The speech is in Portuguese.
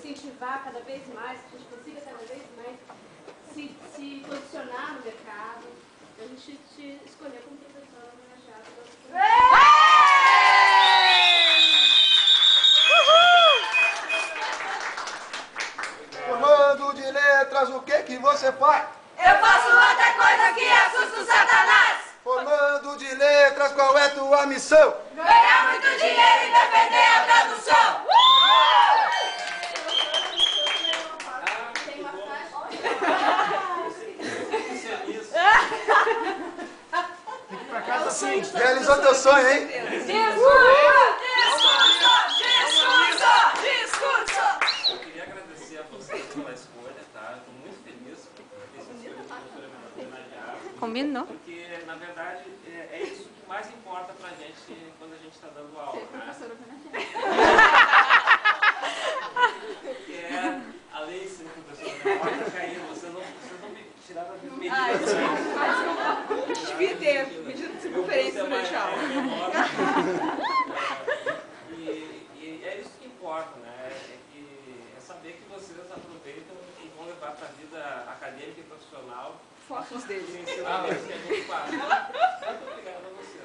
incentivar cada vez mais, que a gente consiga cada vez mais se posicionar no mercado. A gente te escolheu como professora homenageada. Formando de letras, o que você faz? Eu faço outra coisa que assusta o Satanás. Formando de letras, qual é tua missão? Ganhar muito dinheiro e defender a tradução. Tem uma frase. Tem que ir pra casa assim. Realizou teu sonho, hein? Discurso! Eu queria agradecer a vocês pela escolha, tá? Estou muito feliz por ter sido escolhido para homenagear. Combinou. Porque, na verdade, é isso que mais importa pra gente quando a gente está dando aula. Que é a lei de ser professor. Pode cair, vocês não me tiraram as medidas. Devia ter medida de circunferência durante a aula. E é isso que importa, né? É saber que vocês aproveitam e vão levar para a vida acadêmica e profissional Fotos deles. os ensinamentos que a gente faz. Muito obrigado a vocês.